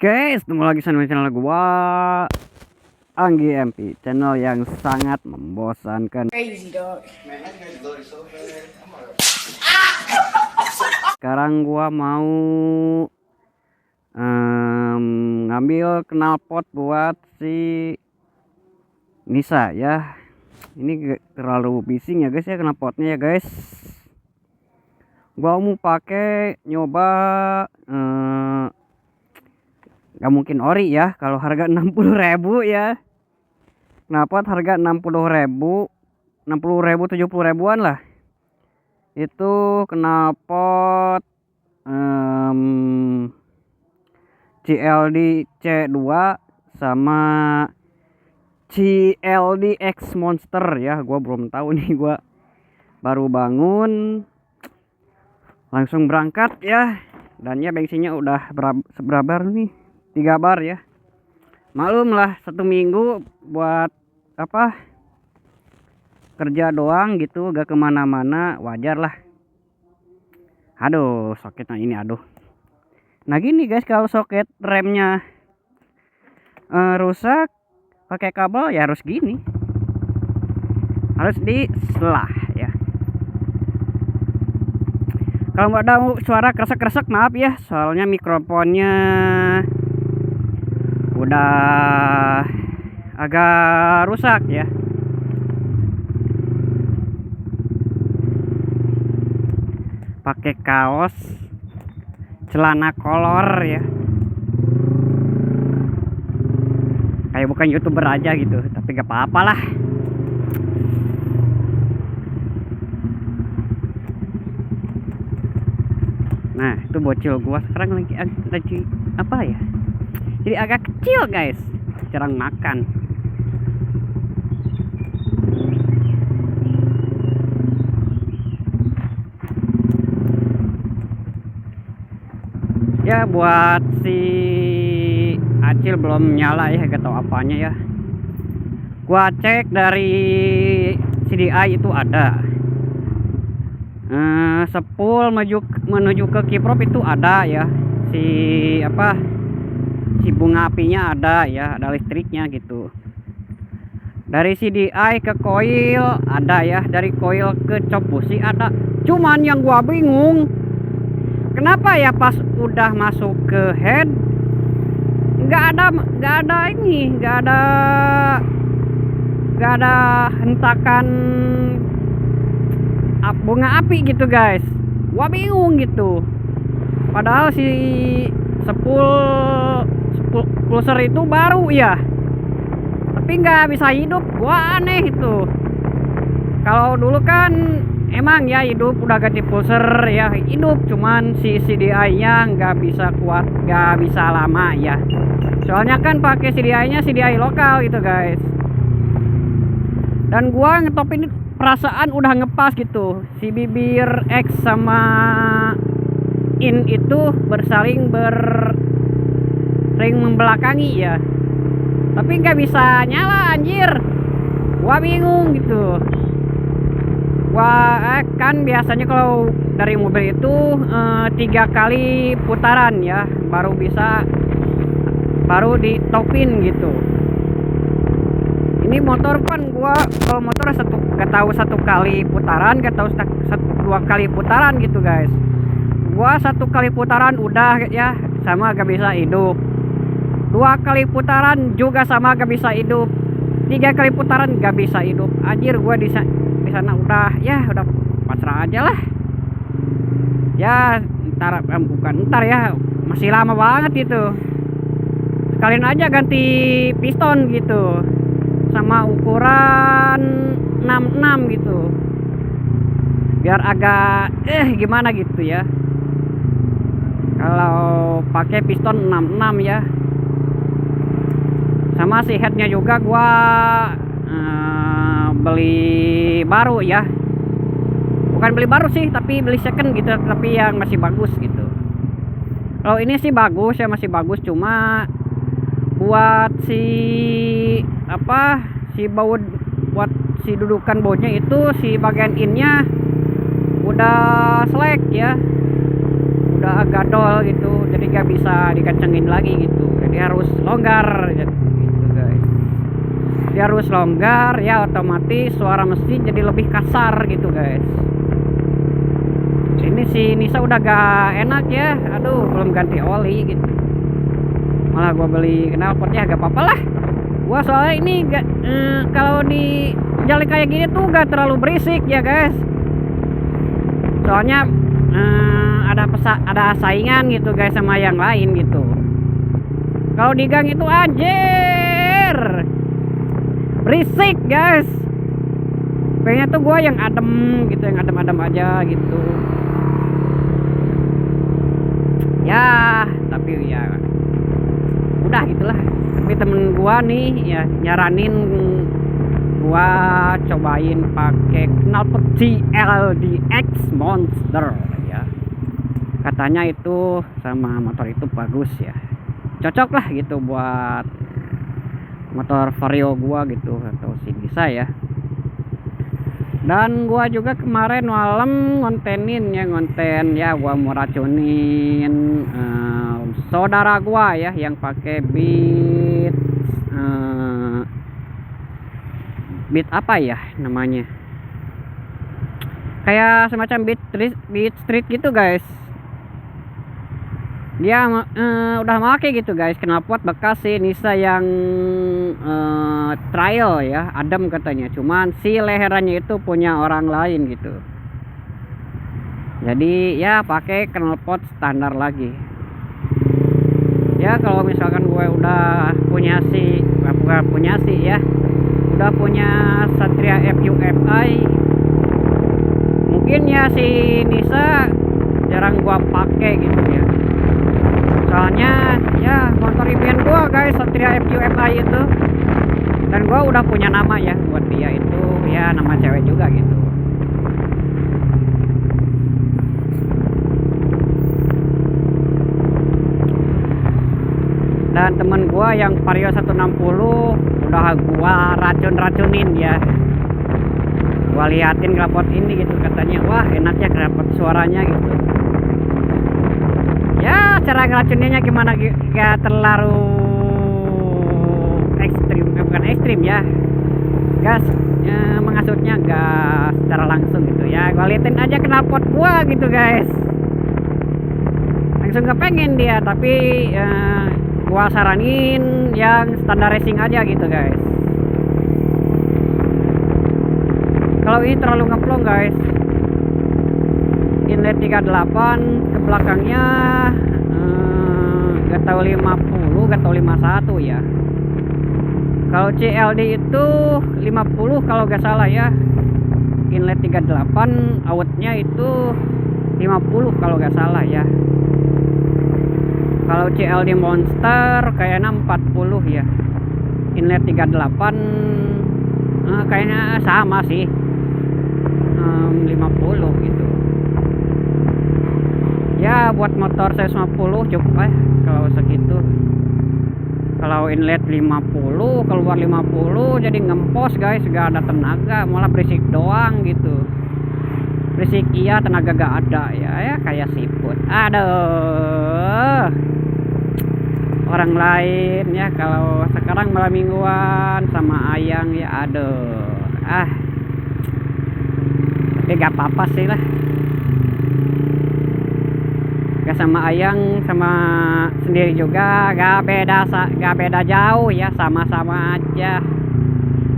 Guys, ketemu lagi sama channel gua Anggi MP, channel yang sangat membosankan. Crazy dog. Sekarang gua mau ngambil knalpot buat si Nisa ya. Ini terlalu bising ya guys ya knalpotnya ya guys. Gua mau pakai nyoba nggak mungkin ori ya kalau harga 60.000 ya. Knalpot harga 60.000, 70.000-an lah. Itu knalpot CLD C2 sama CLD X Monster ya. Gua belum tahu nih, gua baru bangun langsung berangkat ya. Dan ya bensinnya udah berapa nih, 3 bar ya. Maklum lah, 1 minggu buat apa, kerja doang gitu, gak kemana-mana, wajar lah. Aduh, soketnya ini aduh. Nah gini guys, kalau soket remnya rusak pakai kabel ya harus gini, harus diselah ya. Kalau nggak ada suara kresek-kresek maaf ya, soalnya mikrofonnya udah agak rusak ya. Pakai kaos celana kolor ya, kayak bukan YouTuber aja gitu, tapi gak apa-apa lah. Nah itu bocil gua sekarang lagi apa ya, jadi agak kecil guys, jarang makan. Ya buat si Acil belum nyala ya, gak tau apanya ya. Gua cek dari CDI itu ada, sepul menuju ke kiprop itu ada ya, si apa, si bunga apinya ada ya, ada listriknya gitu. Dari CDI ke koil ada ya, dari koil ke cop busi ada. Cuman yang gua bingung, kenapa ya pas udah masuk ke head nggak ada hentakan bunga api gitu guys. Gua bingung gitu, padahal si sepul pulser itu baru ya, tapi nggak bisa hidup. Gua aneh itu. Kalau dulu kan emang ya hidup, udah ganti pulser ya hidup, cuman si CDI nya nggak bisa kuat, nggak bisa lama ya, soalnya kan pakai CDI nya CDI lokal gitu guys. Dan gua ngetopin perasaan udah ngepas gitu, si bibir X sama in itu bersaling sering membelakangi ya, tapi nggak bisa nyala anjir. Gua bingung gitu. Wah, kan biasanya kalau dari mobil itu 3 kali putaran ya, baru ditopin gitu. Ini motor kan gua kalau motor gak tahu 1 kali putaran, gak tahu 2 kali putaran gitu guys. Gua 1 kali putaran udah ya sama gak bisa hidup, 2 kali putaran juga sama gak bisa hidup, 3 kali putaran gak bisa hidup. Anjir, gua di sana udah pasrah aja lah ya. Ntar ya, masih lama banget gitu. Sekalian aja ganti piston gitu, sama ukuran 66 gitu, biar agak gimana gitu ya. Kalau pakai piston 66 ya. Sama si headnya juga gua beli baru ya, bukan beli baru sih, tapi beli second gitu, tapi yang masih bagus gitu. Kalau ini sih bagus ya, masih bagus, cuma buat si apa, si baut, buat si dudukan bautnya itu, si bagian innya udah slack ya, udah agak dol gitu, jadi gak bisa dikencengin lagi gitu. dia harus longgar gitu guys. Dia harus longgar ya, otomatis suara mesin jadi lebih kasar gitu guys. Ini si Nisa udah gak enak ya, aduh belum ganti oli gitu. Malah gua beli knalpot ya, gak apa-apa lah. Gua soalnya ini gak kalau di jalan kayak gini tuh gak terlalu berisik ya guys. Soalnya ada saingan gitu guys sama yang lain gitu. Kalau di gang itu anjir berisik guys. Pengennya tuh gua yang adem gitu, yang adem-adem aja gitu. Ya tapi ya udah gitulah. Tapi temen gua nih ya nyaranin gua cobain pakai knalpot GLDX Monster ya. Katanya itu sama motor itu bagus ya, cocok lah gitu buat motor Vario gua gitu atau si bisa ya. Dan gua juga kemarin malam ngonten ya, gua mau racunin saudara gua ya yang pakai beat apa ya namanya, kayak semacam beat street gitu guys. Dia udah make gitu guys knalpot bekas si Nisa yang trial ya, adem katanya, cuman si leherannya itu punya orang lain gitu. Jadi ya pakai knalpot standar lagi ya. Kalau misalkan gue udah punya ya, udah punya Satria FUFI, mungkin ya si Nisa jarang gua pakai gitu ya. Soalnya ya motor impian gua guys Satria FUFI itu, dan gua udah punya nama ya buat dia itu ya, nama cewek juga gitu. Dan temen gua yang Vario 160 udah gua racunin ya. Gua liatin knalpot ini gitu, katanya wah enak ya knalpot suaranya gitu. Ya cara ngeracuninnya gimana, gak terlalu ekstrim, bukan ekstrim ya, gas mengasutnya gas secara langsung gitu ya. Gua liatin aja knalpot gua gitu guys, langsung kepengen dia. Tapi gua saranin yang standar racing aja gitu guys. Kalau ini terlalu ngeplong guys, inlet 38 ke belakangnya gak tahu 50 gak tahu 51 ya. Kalau CLD itu 50 kalau gak salah ya, inlet 38 outnya itu 50 kalau gak salah ya. Kalau CLD Monster kayaknya 40 ya, inlet 38 kayaknya sama sih, 50 gitu ya. Buat motor 150 cukup kalau segitu. Kalau inlet 50 keluar 50 jadi ngempos guys, gak ada tenaga, malah berisik doang gitu. Berisik iya, tenaga gak ada ya kayak siput. Aduh, orang lain ya. Kalau sekarang malam mingguan sama ayang ya, aduh tapi gak apa-apa sih lah. Gak sama ayang sama sendiri juga gak beda jauh ya, sama-sama aja.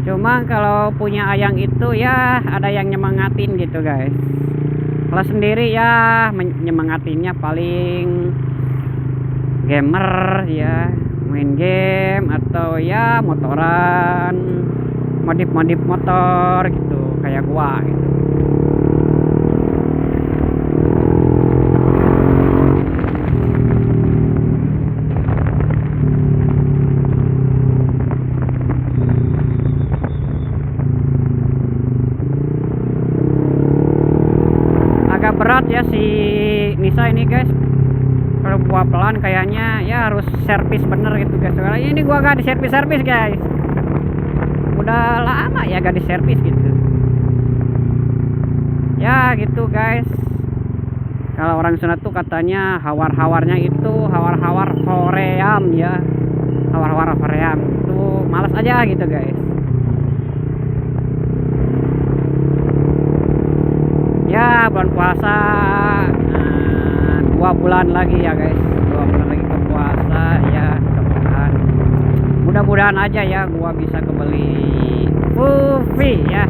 Cuma kalau punya ayang itu ya ada yang nyemangatin gitu guys. Kalau sendiri ya nyemangatinnya paling gamer ya, main game atau ya motoran, modif motor gitu kayak gua gitu. Agak berat ya si Nisa ini guys. Kalau gua pelan kayaknya ya harus servis bener gitu guys. Soalnya ini gua gak di servis guys, udah lama ya gak di servis gitu ya gitu guys. Kalau orang Sunda tuh katanya hawar-hawarnya itu hawar-hawar hoream ya. war-war varian itu malas aja gitu guys. Ya bulan puasa 2 bulan lagi ya guys, 2 bulan lagi ke puasa ya. Mudah-mudahan aja ya gua bisa kebeli Puffy ya.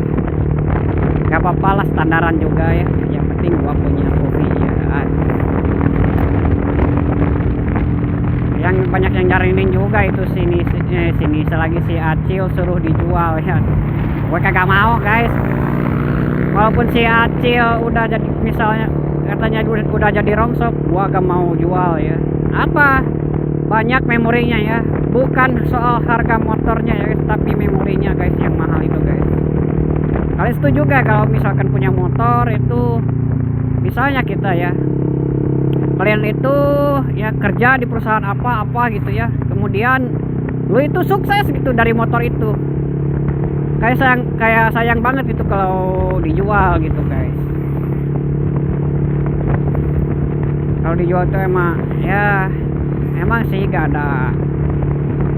Gak apa-apa lah, standaran juga ya, yang penting gua punya Puffy ya. Yang banyak yang nyariin juga itu sini selagi si Acil suruh dijual ya, gue kagak mau guys. Walaupun si Acil udah jadi, misalnya katanya udah jadi rongsok, gua gak mau jual ya. Apa banyak memorinya ya, bukan soal harga motornya ya guys, tapi memorinya guys yang mahal itu guys. Kalian setuju gak kalau misalkan punya motor itu, misalnya kita ya, kalian itu ya kerja di perusahaan apa gitu ya, kemudian lu itu sukses gitu dari motor itu, kayak sayang banget gitu kalau dijual gitu guys. Kalau dijual tuh emang sih gak ada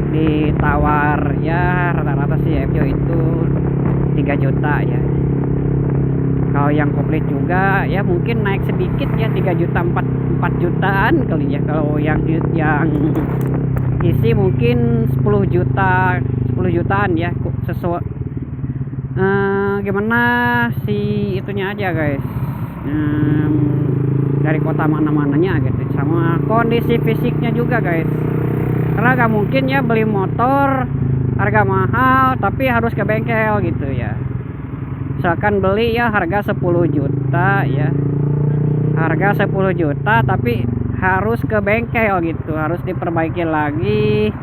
ditawar ya, rata-rata sih FJ itu 3 juta ya. Kalau yang komplit juga ya mungkin naik sedikit ya, 3 juta 4 jutaan kali ya. Kalau yang isi mungkin 10 jutaan ya, sesuai gimana si itunya aja guys, dari kota mana-mananya gitu, sama kondisi fisiknya juga guys. Karena gak mungkin ya beli motor harga mahal tapi harus ke bengkel gitu ya. Misalkan beli ya harga 10 juta ya, harga 10 juta tapi harus ke bengkel gitu, harus diperbaiki lagi,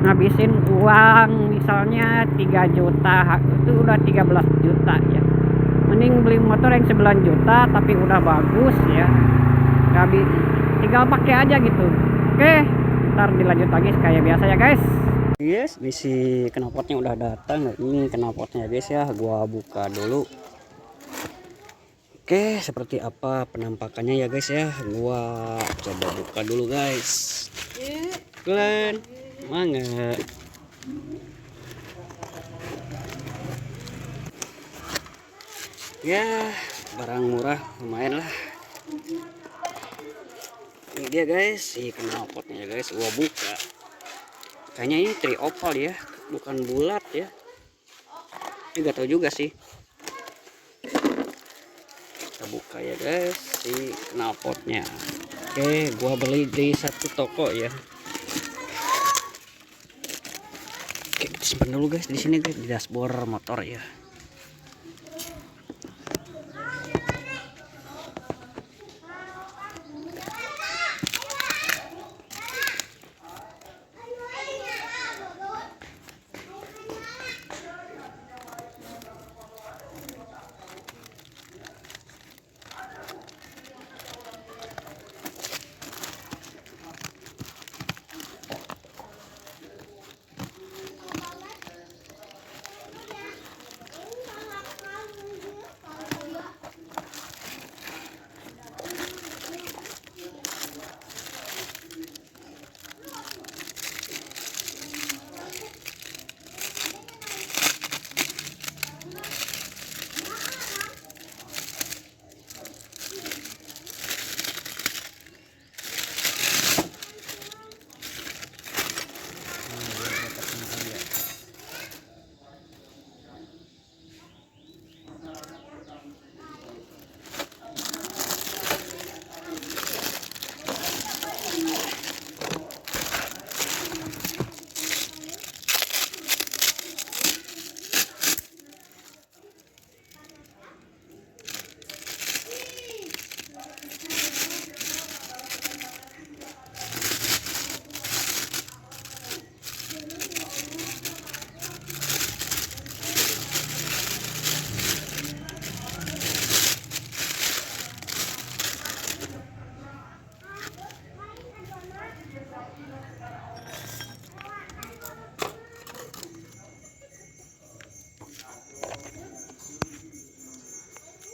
ngabisin uang misalnya 3 juta, itu udah 13 juta ya. Mending beli motor yang 9 juta tapi udah bagus ya, tinggal pakai aja gitu. Oke, ntar dilanjut lagi kayak biasa ya guys. Yes, misi knalpotnya udah datang. Ini knalpotnya guys ya, gua buka dulu. Oke, seperti apa penampakannya ya guys ya, gua coba buka dulu guys. Kalian mangga. Ya, barang murah lumayan lah. Ini dia guys, si knalpotnya ya guys, gua buka. Kayaknya ini trioval ya, bukan bulat ya. Ini gak tahu juga sih. Kita buka ya guys si knalpotnya. Oke, gua beli di satu toko ya. Oke, simpan dulu guys di sini guys, di dashboard motor ya.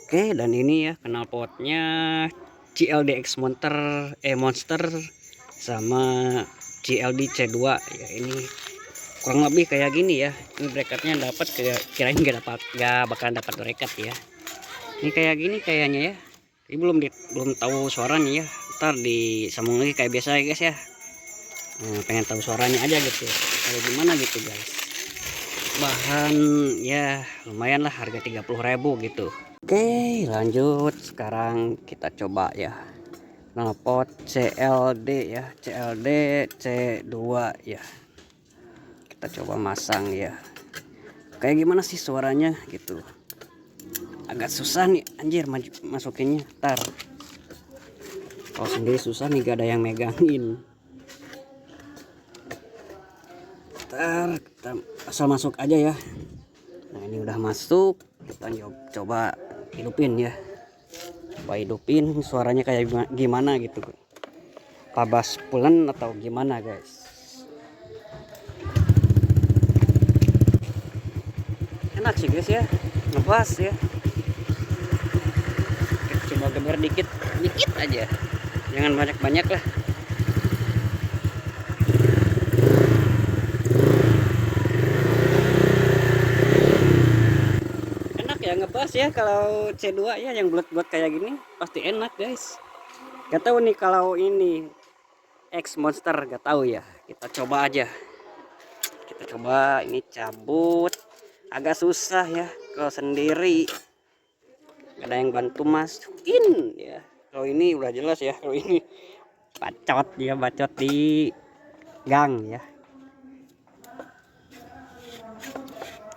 Oke, dan ini ya knalpotnya CLDX Monster sama GLD C2 ya. Ini kurang lebih kayak gini ya. Ini bracketnya dapat, kirain nggak bakalan dapat bracket ya. Ini kayak gini kayaknya ya. Ini belum tahu suaranya ya. Ntar disambung lagi kayak biasa ya guys ya. Pengen tahu suaranya aja gitu. Kayak gimana gitu guys. Bahan ya lumayan lah, harga 30.000 gitu. Oke, lanjut. Sekarang kita coba ya. Knalpot CLD ya. CLD C2 ya. Kita coba masang ya. Kayak gimana sih suaranya gitu. Agak susah nih anjir masukinnya. Ntar kalau sendiri susah nih, gak ada yang megangin. Ntar kita asal masuk aja ya. Nah ini udah masuk, kita coba hidupin ya. Coba hidupin suaranya kayak gimana gitu. Tabas pulen atau gimana guys. Enak sih guys ya, ngebas ya. Kita coba geber dikit aja, jangan banyak lah. Enak ya ngebas ya kalau C2 ya, yang bulat-bulat kayak gini pasti enak guys. Gak tahu nih kalau ini X Monster, gak tahu ya. Kita coba aja. Kita coba ini cabut. Agak susah ya kalau sendiri. Gak ada yang bantu masukin ya. Kalau ini udah jelas ya. Kalau ini bacot ya, bacot di gang ya.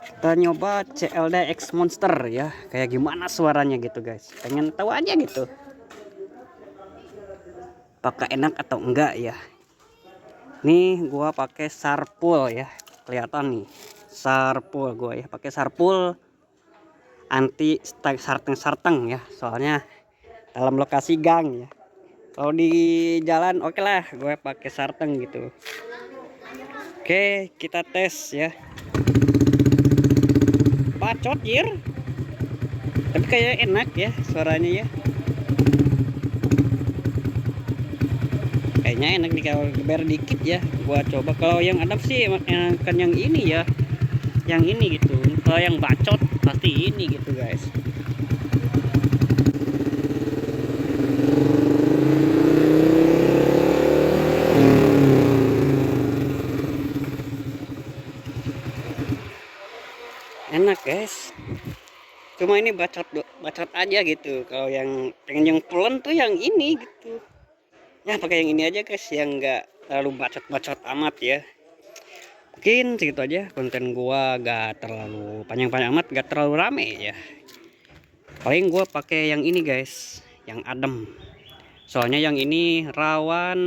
Kita nyoba CLD X Monster ya. Kayak gimana suaranya gitu guys. Pengen tahu aja gitu. Apakah enak atau enggak ya. Nih gua pakai Sharpul ya. Kelihatan nih. Sharpul gua ya, pakai Sharpul anti sarteng ya. Soalnya dalam lokasi gang ya. Kalau di jalan oke lah gue pakai sarteng gitu. Oke, kita tes ya. Bacot jir. Tapi kayak enak ya suaranya ya. Kayaknya enak nih kalau geber dikit ya. Gua coba. Kalau yang adap sih enakan yang ini ya. Yang ini gitu. Kalau yang bacot pasti ini gitu guys. Enak guys, cuma ini bacot aja gitu. Kalau yang pengen yang pulen tuh yang ini gitu ya, pakai yang ini aja guys, yang enggak terlalu bacot amat ya. Mungkin segitu aja konten gua, gak terlalu panjang amat, gak terlalu rame ya. Paling gua pakai yang ini guys, yang adem. Soalnya yang ini rawan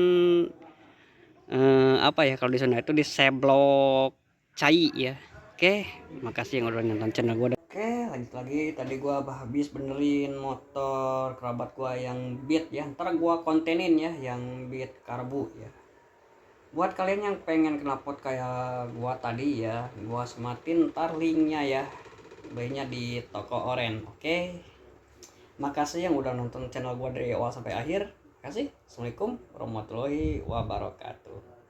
apa ya, kalau di sana itu diseblok cai ya. Oke, makasih yang udah nonton channel gue. Oke, lanjut lagi. Tadi gue habis benerin motor kerabat gue yang Beat ya. Ntar gue kontenin ya yang Beat karbu ya. Buat kalian yang pengen knalpot kayak gue tadi ya, gue sematin ntar linknya ya. Belinya di toko oren. Oke, makasih yang udah nonton channel gue dari awal sampai akhir. Makasih. Assalamualaikum warahmatullahi wabarakatuh.